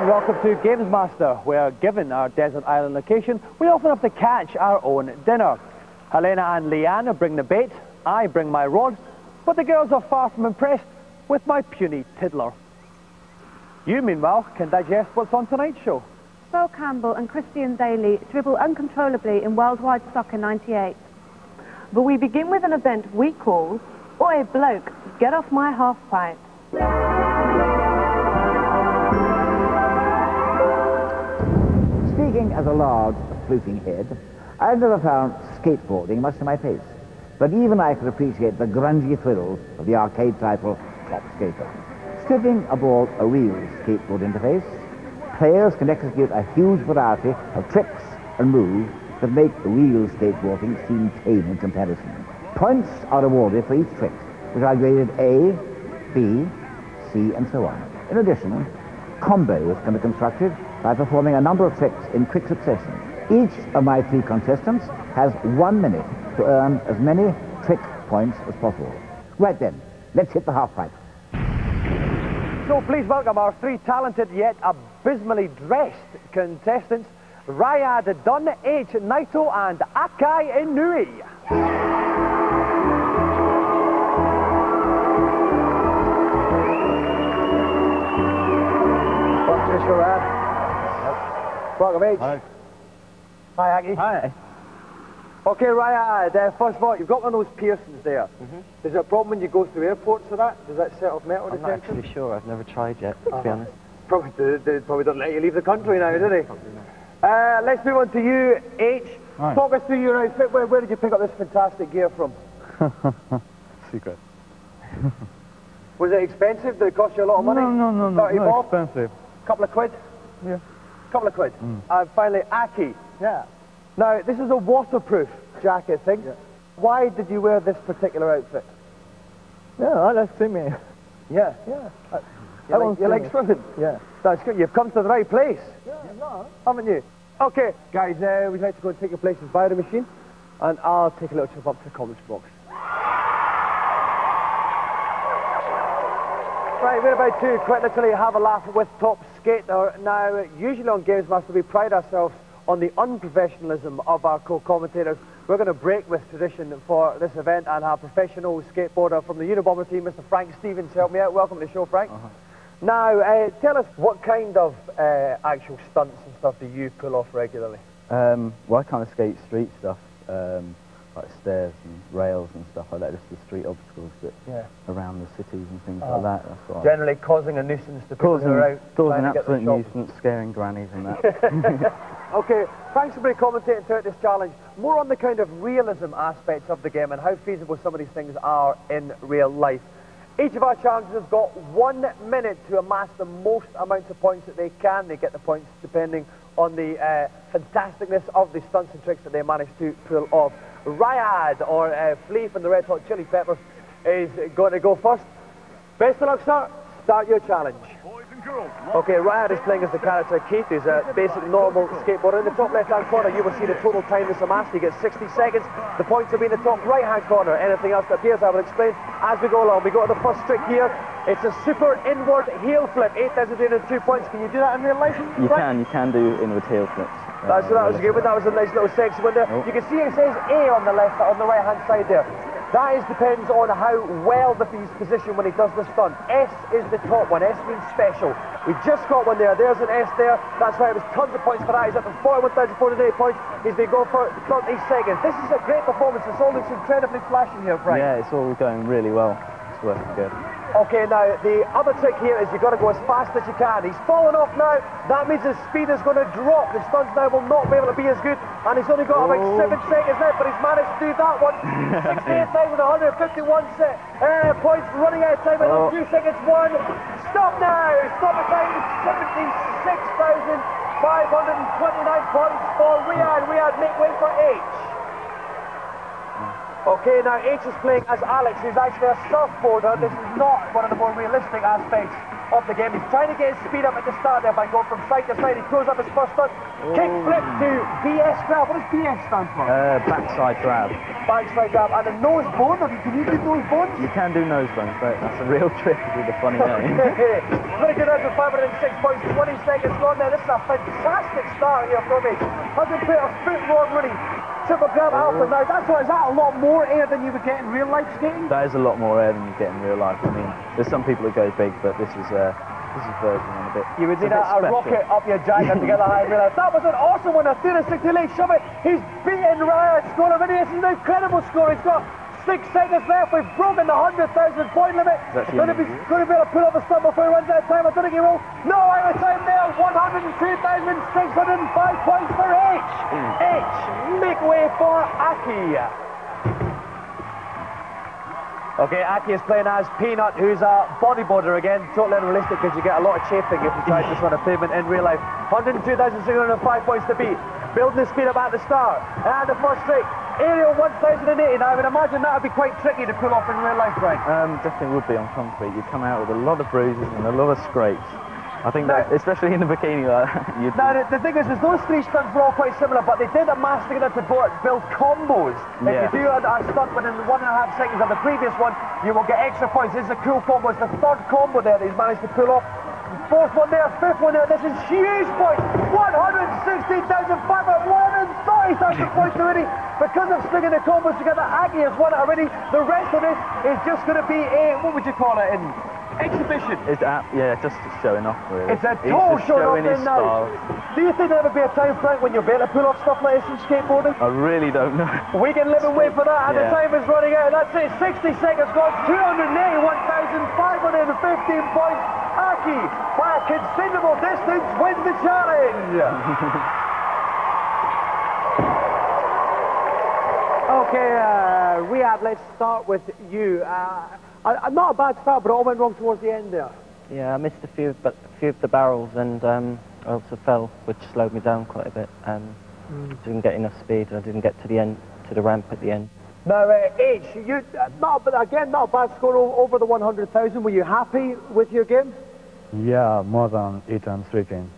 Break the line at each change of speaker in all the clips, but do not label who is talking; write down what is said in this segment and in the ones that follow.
welcome to GamesMaster, where given our desert island location, we often have to catch our own dinner. Helena and Leanne bring the bait, I bring my rod, but the girls are far from impressed with my puny tiddler. You, meanwhile, can digest what's on tonight's show.
Phil Campbell and Christian Dailly dribble uncontrollably in Worldwide Soccer 98. But we begin with an event we call, Oi Bloke, Get Off My Half-Pipe.
Speaking as a large, floating head, I've never found skateboarding much to my taste. But even I could appreciate the grungy thrills of the arcade title Top Skater. Stripping aboard a real skateboard interface, players can execute a huge variety of tricks and moves that make real skateboarding seem tame in comparison. Points are awarded for each trick, which are graded A, B, C, and so on. In addition, combos can be constructed by performing a number of tricks in quick succession. Each of my 3 contestants has 1 minute to earn as many trick points as possible. Right then, let's hit the half-pipe.
So please welcome our 3 talented yet abysmally dressed contestants, Ryad, Dunn, H, Naito and Akai Inui. Welcome to the show, Ryad. Welcome, H.
Hi.
Hi, Aki.
Hi.
Okay, Ryad, first of all, you've got one of those piercings there. Is there a problem when you go through airports with that? Does that set off metal
I'm not
detection?
actually sure. I've never tried yet, to be honest.
They probably don't let you leave the country now, do they? Let's move on to you, H.
Right.
Talk us through your outfit. Where did you pick up this fantastic gear from?
Secret.
Was it expensive? Did it cost you a lot of money?
No,
30 bob?
expensive.
Couple of quid?
Yeah.
Couple of quid. And finally, Aki.
Yeah.
Now, this is a waterproof jacket thing.
Yeah.
Why did you wear this particular outfit?
Yeah, I like swimming.
Yeah.
Yeah.
You like swimming?
Yeah.
That's good. You've come to the right place.
Yeah, no.
Haven't you? Okay, guys, we'd like to go and take your places by the machine, and I'll take a little trip up to the comments box. Right, we're about to quite literally have a laugh with Top Skater. Now, usually on GamesMaster we pride ourselves on the unprofessionalism of our co-commentators. We're going to break with tradition for this event and have professional skateboarder from the Unabomber team, Mr. Frank Stevens, help me out. Welcome to the show, Frank. Now, tell us, what kind of actual stunts and stuff do you pull off regularly?
Well, I kind of skate street stuff, like stairs and rails and stuff like that, just the street obstacles that around the cities and things like that. That's what
Generally causing a nuisance to people who are out
causing
trying to get
absolute
the shop.
nuisance, scaring grannies and that.
Okay, thanks for commentating throughout this challenge. More on the kind of realism aspects of the game and how feasible some of these things are in real life. Each of our challengers have got 1 minute to amass the most amounts of points that they can. They get the points depending on the fantasticness of the stunts and tricks that they manage to pull off. Ryad, or Flea from the Red Hot Chili Peppers, is going to go first. Best of luck, sir. Start your challenge. Okay, Ryad is playing as the character Keith, who's a basic normal skateboarder. In the top left-hand corner, you will see the total time that's amassed. He gets 60 seconds. The points will be in the top right-hand corner. Anything else that appears, I will explain as we go along. We go to the first trick here. It's a super inward heel flip. 8,302 points. Can you do that in real life?
You can do inward heel flips.
That was a good one. That was a nice little section one there. You can see it says A on the left, on the right-hand side there. That depends on how well he's positioned when he does the stunt. S is the top one. S means special. We just got one there. There's an S there. That's why it was tons of points for that. He's up to 41,408 points. He's been going for 30 seconds. This is a great performance. It's all looks incredibly flashing here, Frank.
Yeah, it's all going really well. It's working good.
Okay, now, the other trick here is you've got to go as fast as you can. He's fallen off now. That means his speed is going to drop. The stunts now will not be able to be as good. And he's only got about 7 seconds left, but he's managed to do that one. 68,151 points, running out of time in 2 seconds. One. Stop now. Stop the time. 76,529 points for Ryad. Ryad, make way for H. Okay, now H is playing as Alex, who's actually a surfboarder. This is not one of the more realistic aspects of the game. He's trying to get his speed up at the start there by going from side to side. He throws up his first stunt. Kick flip to BS grab. What does BS stand for?
Backside grab.
Backside grab. And a nose bone. Can you do nose bones?
You can do nose bones, but that's a real trick with a funny name.
Very good out for 506 points. 20 seconds gone there. This is a fantastic start here from H. Hasn't put a foot wrong really. Triple grab alpha. Now, is that a lot more air than you would get in real life skating?
That is a lot more air than you get in real life. I mean, there's some people that go big, but this is version on a bit.
You would need a rocket up your jacket to get the high real life. That was an awesome one. A 360 late shove it. He's beaten Ryan score already. This is an incredible score. He's got 6 seconds left. We've broken the 100,000 point limit. Going to be able to pull off a stunt before he runs out of time. I don't think he will. No, out of time there. 102,605 points for H. H, make way for Aki. Okay, Aki is playing as Peanut, who's a bodyboarder again. Totally unrealistic because you get a lot of chafing if you try this on a pavement in real life. 102,605 points to beat. Building the speed up at the start. And the first trick. Aerial 1080. Now, I would imagine that would be quite tricky to pull off in real life, right?
Definitely would be on concrete. You'd come out with a lot of bruises and a lot of scrapes. I think that, especially in the bikini like that.
Now, the thing is those three stunts were all quite similar, but they did a master to build combos.
Yeah.
If you do a stunt within 1.5 seconds of the previous one, you will get extra points. This is a cool combo. It's the third combo there that he's managed to pull off. Fourth one there, fifth one there. This is huge points. 116,500, 130,000 points already. Because of stringing the combos together, Aki has won it already. The rest of this is just going to be a, what would you call it, an exhibition?
It's just showing off, really.
It's a total showing off
his style.
Do you think there'll be a time, Frank, when you'll be able to pull off stuff like this in skateboarding?
I really don't know.
We can live and wait for that, and the time is running out. That's it, 60 seconds gone, 281,515 points. Aki, by a considerable distance, wins the challenge. Okay, Riyadh, let's start with you. Not a bad start, but it all went wrong towards the end there.
Yeah, I missed a few of the barrels, and I also fell, which slowed me down quite a bit. Didn't get enough speed, and I didn't get to the end, to the ramp at the end.
Now, H, you not a bad score over the 100,000. Were you happy with your game?
Yeah, more than eating, sleeping.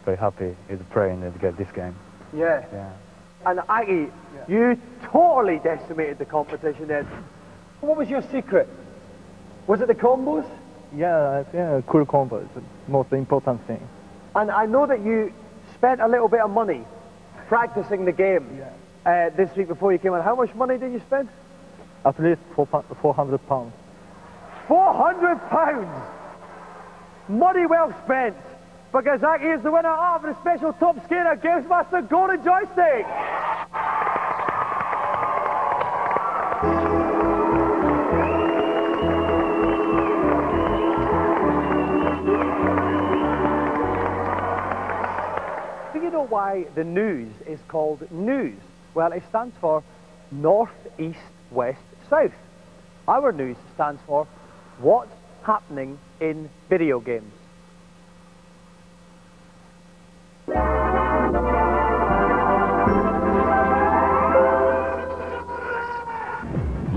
Very happy. It's praying to get this game.
Yeah. And Aki, you totally decimated the competition then. What was your secret? Was it the combos?
Yeah, cool combo is the most important thing.
And I know that you spent a little bit of money practicing the game this week before you came on. How much money did you spend?
At least 400 pounds.
400 pounds! Money well spent, because Aki is the winner of the special Top Skater GamesMaster Golden Joystick! Do you know why the news is called news? Well, it stands for North, East, West, South. Our news stands for what's happening in video games.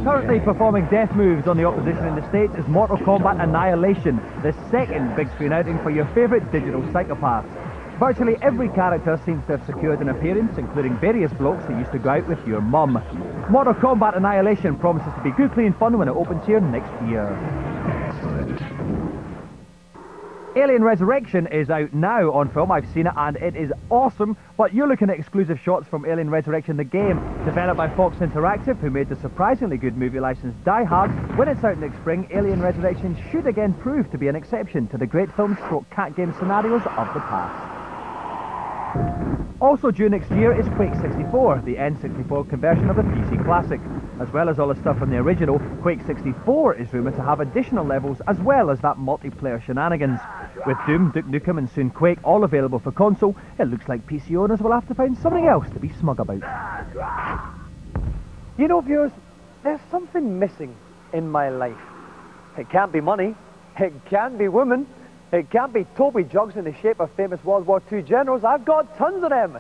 Currently performing death moves on the opposition in the States is Mortal Kombat Annihilation, the second big screen outing for your favourite digital psychopaths. Virtually every character seems to have secured an appearance, including various blokes that used to go out with your mum. Mortal Kombat Annihilation promises to be good, clean fun when it opens here next year. Alien Resurrection is out now on film. I've seen it and it is awesome, but you're looking at exclusive shots from Alien Resurrection the game, developed by Fox Interactive, who made the surprisingly good movie license Die Hard. When it's out next spring, Alien Resurrection should again prove to be an exception to the great film/cat game scenarios of the past. Also due next year is Quake 64, the N64 conversion of the PC Classic. As well as all the stuff from the original, Quake 64 is rumoured to have additional levels as well as that multiplayer shenanigans. With Doom, Duke Nukem and soon Quake all available for console, it looks like PC owners will have to find something else to be smug about. You know, viewers, there's something missing in my life. It can't be money, it can't be women, it can't be Toby jugs in the shape of famous World War II generals. I've got tons of them.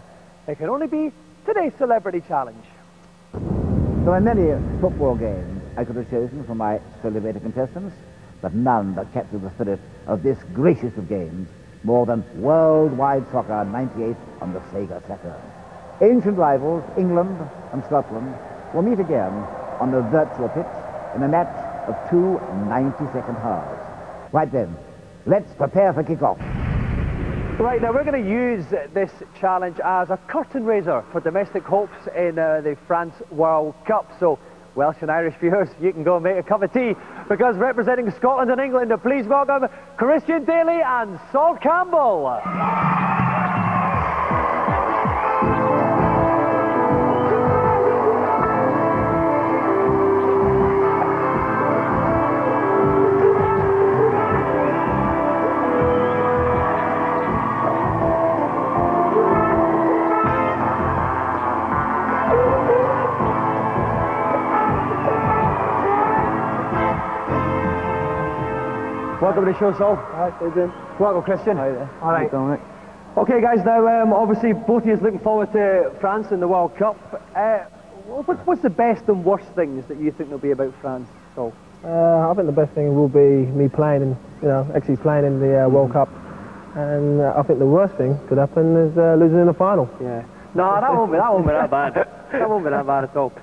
It can only be today's Celebrity Challenge.
There are many football games I could have chosen for my celebrated contestants, but none that capture the spirit of this gracious of games more than Worldwide Soccer 98 on the Sega Saturn. Ancient rivals, England and Scotland, will meet again on the virtual pitch in a match of 2 90-second halves. Right then, let's prepare for kick-off.
Right, now we're going to use this challenge as a curtain raiser for domestic hopes in the France World Cup. So, Welsh and Irish viewers, you can go and make a cup of tea, because representing Scotland and England, please welcome Christian Dailly and Sol Campbell. Welcome to the show, Sol.
Hi, how you doing?
Welcome, Christian.
Hi there.
All right.
Dominic.
Okay, guys, now, obviously, both of you are looking forward to France in the World Cup. What's the best and worst things that you think there'll be about France, Sol?
I think the best thing will be me playing in, actually playing in the World Cup. And I think the worst thing could happen is losing in the final.
Yeah. No, that won't be that bad. That won't be that bad at all.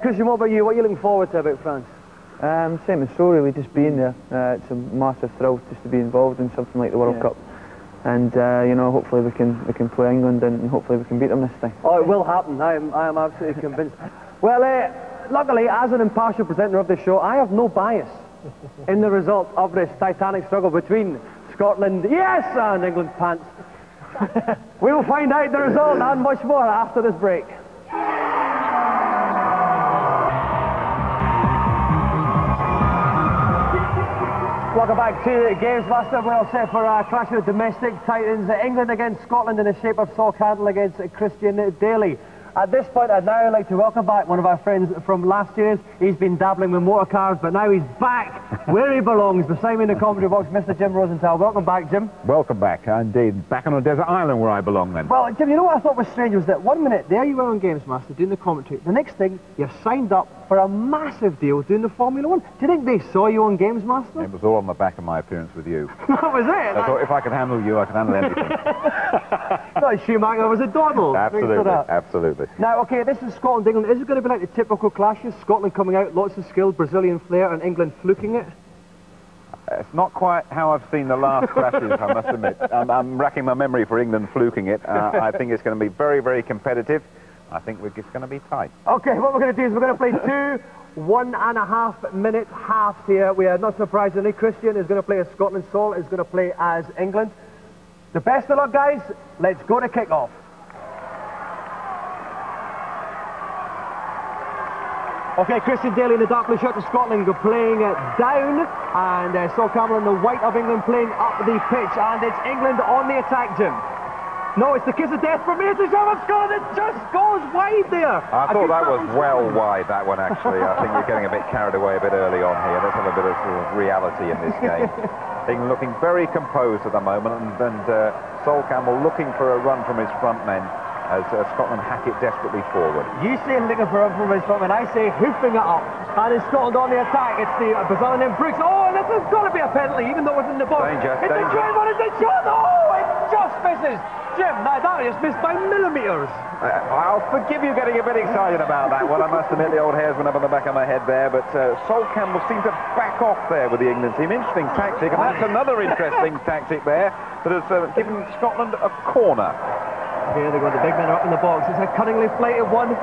Christian, what about you? What are you looking forward to about France?
Same as so, really, just being there. It's a massive thrill just to be involved in something like the World Cup. And, hopefully we can play England and hopefully we can beat them this time.
Oh, it will happen. I am absolutely convinced. Well, luckily, as an impartial presenter of this show, I have no bias in the result of this titanic struggle between Scotland, yes, and England's pants. We will find out the result and much more after this break. Welcome back to GamesMaster. We're all set for a clash of domestic titans. England against Scotland in the shape of Sol Campbell against Christian Dailly. At this point, I'd now like to welcome back one of our friends from last year's. He's been dabbling with motor cars, but now he's back where he belongs, beside me in the commentary box, Mr. Jim Rosenthal. Welcome back, Jim.
Welcome back, indeed. Back on a desert island where I belong, then.
Well, Jim, you know what I thought was strange was that 1 minute, there you were on GamesMaster doing the commentary. The next thing, you're signed up for a massive deal doing the Formula 1. Do you think they saw you on GamesMaster?
It was all on the back of my appearance with you.
That was it?
I thought if I could handle you, I could handle anything.
Not Schumacher was a Donald.
Absolutely, absolutely.
Now, okay, this is Scotland, England. Is it going to be like the typical clashes? Scotland coming out, lots of skill, Brazilian flair, and England fluking it?
It's not quite how I've seen the last crashes, I must admit. I'm racking my memory for England fluking it. I think it's going to be very, very competitive. I think it's going to be tight.
Okay, what we're going to do is we're going to play 2 1.5 minute halves here. We are not surprisingly, Christian is going to play as Scotland, Sol is going to play as England. The best of luck, guys. Let's go to kick-off. Okay, Christian Dailly in the dark blue shirt of Scotland go playing down, and Sol Campbell in the white of England playing up the pitch, and it's England on the attack, Jim. No, it's the kiss of death for me. It's the shot of Scotland. It just goes wide there.
I thought that was well wide, that one, actually. I think you're getting a bit carried away a bit early on here. Let's have a bit of sort of reality in this game. England looking very composed at the moment, and Sol Campbell looking for a run from his front men as Scotland hack it desperately forward.
You say looking for a run from his front men, I say hoofing it up. And it's Scotland on the attack. It's the Brazilian and Brooks. Oh, and this has got to be a penalty, even though it's in the box.
Danger,
it's
danger.
A great one, it's a shot. Oh, it just misses. Jim, now that just missed by millimetres.
I'll forgive you getting a bit excited about that one. I must admit the old hairs went up on the back of my head there, but Sol Campbell seemed to back off there with the England team. Interesting tactic, and that's another interesting tactic there that has given Scotland a corner.
Here they go, the big men are up in the box. It's a cunningly flighted one.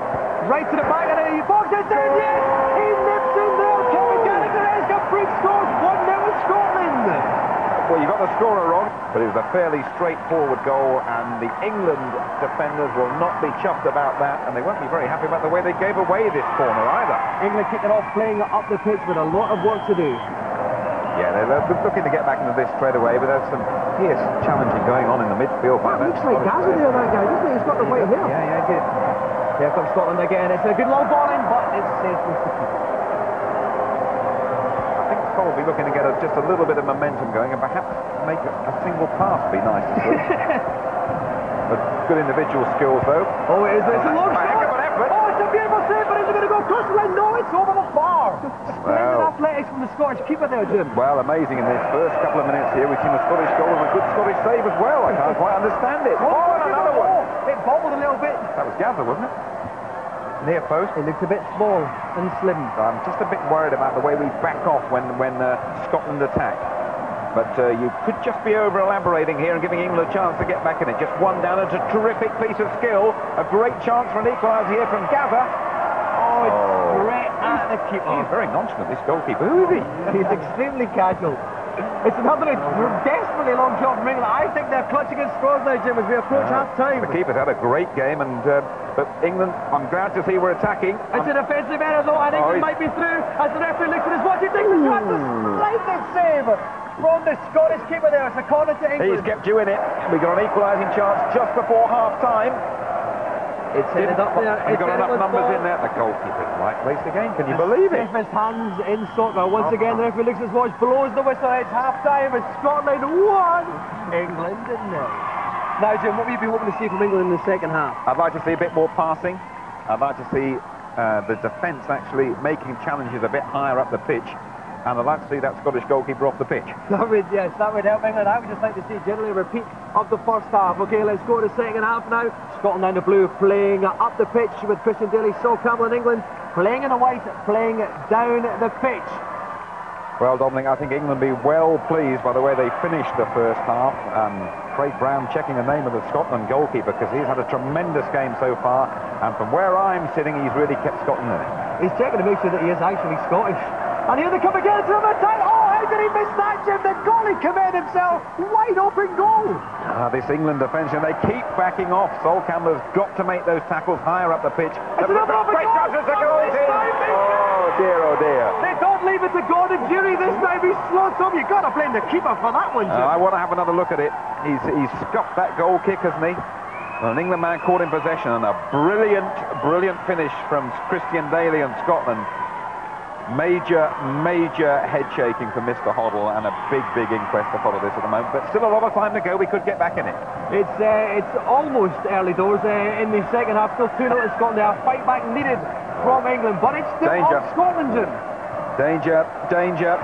Right to the back of the box, it's in, yes! He nips in there, Kevin Gallagher, Briggs scores 1-0 Scotland!
Well, you got the scorer wrong, but it was a fairly straightforward goal, and the England defenders will not be chuffed about that, and they won't be very happy about the way they gave away this corner either.
England kicking off, playing up the pitch with a lot of work to do.
Yeah, they're looking to get back into this straight away, but there's some fierce challenging going on in the midfield.
Well, it looks like Gaza there, that guy, doesn't he? He's got the weight here.
Yeah, he did.
Here comes Scotland again. It's a good long ball in, but it's safe with the keeper.
I think probably looking to get just a little bit of momentum going and perhaps make a single pass be nice to see. But good individual skills, though.
Oh, it is. It's a long shot.
Effort.
Oh, it's a a beautiful save, but is it going to go close to the line? No, it's over the bar. Splendid athletics from the Scottish keeper there, Jim.
Well, amazing in this first couple of minutes here. We've seen a Scottish goal and a good Scottish save as well. I can't quite understand it. Oh, and another one.
It bobbled a little bit.
That was Gather, wasn't it? Near post.
It looks a bit small and slim.
I'm just a bit worried about the way we back off when Scotland attack. But you could just be over-elaborating here and giving England a chance to get back in it. Just one down. It's a terrific piece of skill. A great chance for an equaliser here from Gather.
Oh, it's great at the keeper.
He's very nonchalant, this goalkeeper. Who is he?
He's extremely casual. It's another desperately long shot from England. I think they're clutching at straws now, Jim, as we approach half-time.
The keeper's had a great game, and but England, I'm glad to see we're attacking.
It's an offensive error, though, and England might be through as the referee looks at his watch. He takes the shot. The splendid save from the Scottish keeper there. It's a corner to England.
He's kept you in it. We got an equalising chance just before half-time.
It's ended up there.
We've got enough numbers in there. The goalkeeper's right place again. Can you believe it?
Safest hands in Scotland. Once again, the referee looks at his watch, blows the whistle. It's half-time. It's Scotland 1, England 0. Now, Jim, what will you be hoping to see from England in the second half?
I'd like to see a bit more passing. I'd like to see the defence actually making challenges a bit higher up the pitch. And I'd like to see that Scottish goalkeeper off the pitch.
That would help England. I would just like to see generally a repeat of the first half. Okay, let's go to the second half now. Scotland down the blue, playing up the pitch with Christian Dailly, Sol Campbell in England, playing in the white, playing down the pitch.
Well, Dominic, I think England will be well pleased by the way they finished the first half. Craig Brown checking the name of the Scotland goalkeeper because he's had a tremendous game so far. And from where I'm sitting, he's really kept Scotland in it.
He's checking to make sure that he is actually Scottish. And here they come again to another time. Oh, how did he miss that, Jim? The goalie committed himself. Wide open goal.
This England defence, and they keep backing off. Sol Campbell has got to make those tackles higher up the pitch.
It's another open goal.
Oh, dear, oh, dear.
They don't leave it to God and jury this time. He slots up. You've got to blame the keeper for that one, Jim.
I want to have another look at it. He's scuffed that goal kick, hasn't he? Well, an England man caught in possession, and a brilliant finish from Christian Dailly and Scotland. Major head shaking from Mr. Hoddle, and a big inquest to follow this at the moment. But still a lot of time to go. We could get back in it.
It's almost early doors in the second half. Still 2-0 to Scotland. There, a fight back needed from England, but it's still on Scotland, Jim.
Danger.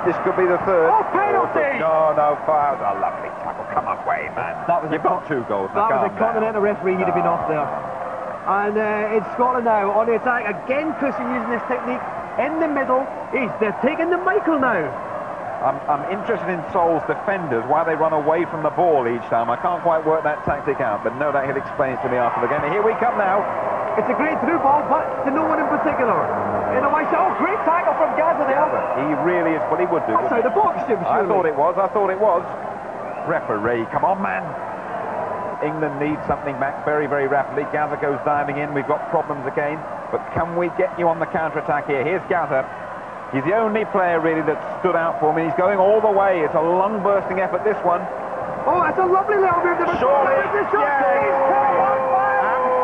This could be the third.
Oh, penalty!
No, fouls. A lovely tackle. Come away, man. You've got 2 goals.
That was a continental referee. He'd have been off there. And it's Scotland now on the attack. Again, Christian using this technique. In the middle, they're taking the Michael now.
I'm interested in Sol's defenders, why they run away from the ball each time. I can't quite work that tactic out, but no doubt he'll explain it to me after the game. Here we come now.
It's a great through ball, but to no one in particular. In a way, great tackle from Gather there.
He really is, but he would do.
Outside the box, Jim, surely.
I thought it was. Referee, come on, man. England needs something back very rapidly. Gather goes diving in. We've got problems again. But can we get you on the counter-attack here? Here's Gather. He's the only player, really, that stood out for me. He's going all the way. It's a lung-bursting effort, this one.
Oh, that's a lovely little move.
Surely,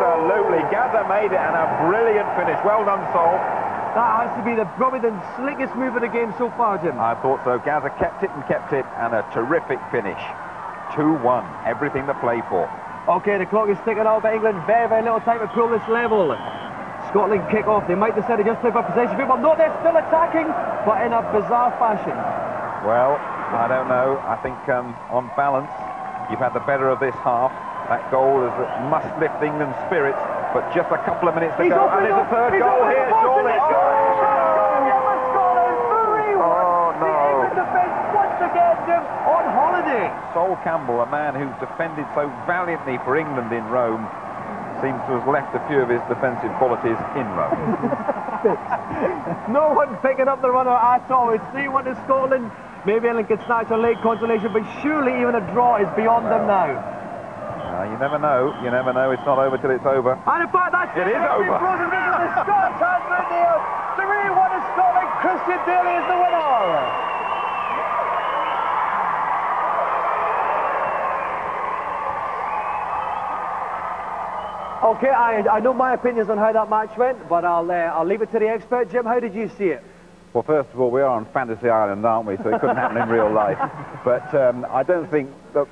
absolutely. Gather made it, and a brilliant finish. Well done, Sol.
That has to be probably the slickest move of the game so far, Jim.
I thought so. Gather kept it, and a terrific finish. 2-1. Everything to play for.
Okay, the clock is ticking out, but England very little time to pull this level. Scotland kick off. They might decide to just play for possession. But no, they're still attacking, but in a bizarre fashion.
Well, I don't know. I think on balance, you've had the better of this half. That goal must lift England's spirits, but just a couple of minutes to go. And it's a third goal here, surely. Oh, no.
The England defence once again, Jim, on holiday.
Sol Campbell, a man who's defended so valiantly for England in Rome, seems to have left a few of his defensive qualities in Rome.
No one picking up the runner at all. It's 3-1 to Scotland. Maybe England can snatch a late consolation, but surely even a draw is beyond them now.
You never know. It's not over till it's over.
And in fact, that's
it. It is over.
The Scots has been there. 3-1 to Scotland. Christian Dailly is the winner. Okay, I know my opinions on how that match went, but I'll leave it to the expert. Jim, how did you see it?
Well, first of all, we are on Fantasy Island, aren't we? So it couldn't happen in real life. But I don't think that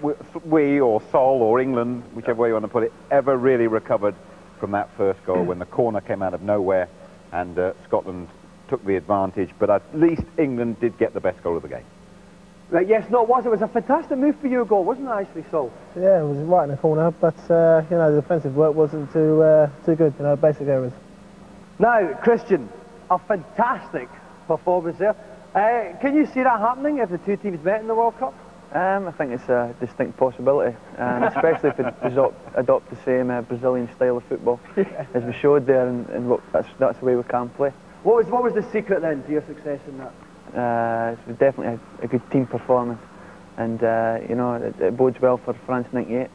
we or Sol or England, whichever way you want to put it, ever really recovered from that first goal when the corner came out of nowhere and Scotland took the advantage, but at least England did get the best goal of the game.
Right, yes, no, it was. It was a fantastic move for your goal, wasn't it, actually, Sol?
Yeah, it was right in the corner, but you know, the defensive work wasn't too good. You know, basic errors.
Now, Christian, a fantastic performance there. Can you see that happening if the two teams met in the World Cup?
I think it's a distinct possibility, especially if it adopt the same Brazilian style of football as we showed there, and that's the way we can play.
What was the secret then to your success in that?
It's definitely a good team performance, and you know, it bodes well for France '98.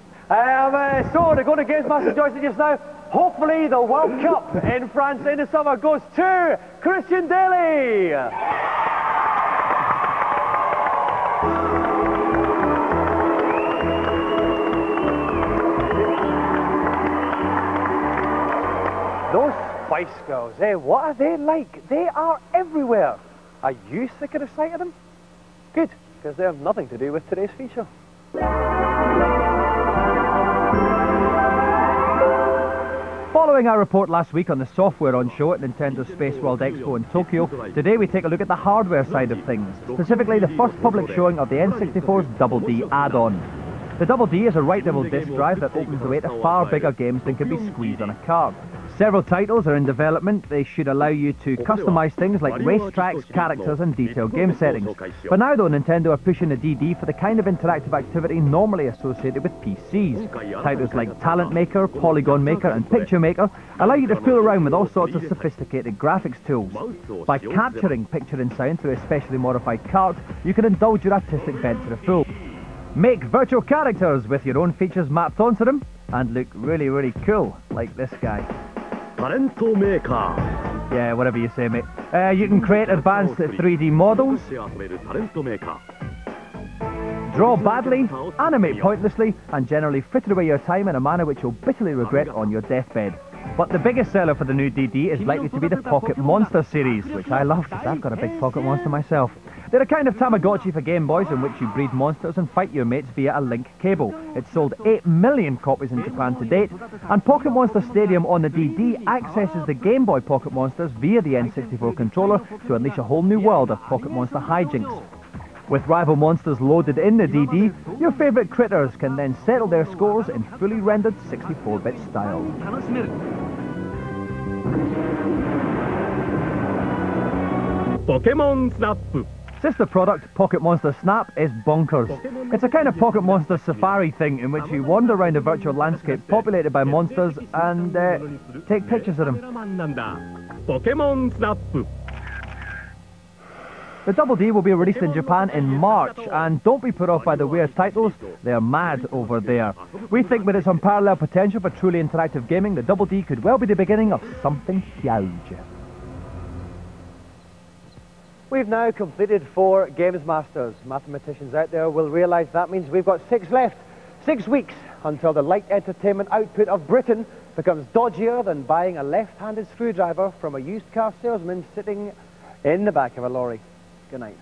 So to go to GamesMaster Joyce just now, hopefully the World Cup in France in the summer goes to Christian Dailly. Those Spice Girls, what are they like? They are everywhere. Are you sick of the sight of them? Good, because they have nothing to do with today's feature. Following our report last week on the software on show at Nintendo Space World Expo in Tokyo, today we take a look at the hardware side of things, specifically the first public showing of the N64's Double D add-on. The Double D is a writable disk drive that opens the way to far bigger games than can be squeezed on a card. Several titles are in development. They should allow you to customize things like racetracks, characters and detailed game settings. For now though, Nintendo are pushing the DD for the kind of interactive activity normally associated with PCs. Titles like Talent Maker, Polygon Maker and Picture Maker allow you to fool around with all sorts of sophisticated graphics tools. By capturing picture and sound through a specially modified card, you can indulge your artistic bent to the full. Make virtual characters with your own features mapped onto them and look really, really cool, like this guy. Yeah, whatever you say, mate. You can create advanced 3D models, draw badly, animate pointlessly, and generally fritter away your time in a manner which you'll bitterly regret on your deathbed. But the biggest seller for the new DD is likely to be the Pocket Monster series, which I love because I've got a big Pocket Monster myself. They're a kind of Tamagotchi for Game Boys in which you breed monsters and fight your mates via a link cable. It's sold 8 million copies in Japan to date, and Pocket Monster Stadium on the DD accesses the Game Boy Pocket Monsters via the N64 controller to unleash a whole new world of Pocket Monster hijinks. With rival monsters loaded in the DD, your favourite critters can then settle their scores in fully rendered 64-bit style.
Pokemon Snap.
Sister product, Pocket Monster Snap, is bonkers. It's a kind of Pocket Monster safari thing in which you wander around a virtual landscape populated by monsters and take pictures of them.
Pokemon Snap.
The Double D will be released in Japan in March, and don't be put off by the weird titles, they're mad over there. We think with its unparalleled potential for truly interactive gaming, the Double D could well be the beginning of something huge. We've now completed 4 GamesMasters. Mathematicians out there will realise that means we've got 6 left. 6 weeks until the light entertainment output of Britain becomes dodgier than buying a left-handed screwdriver from a used car salesman sitting in the back of a lorry. Good night.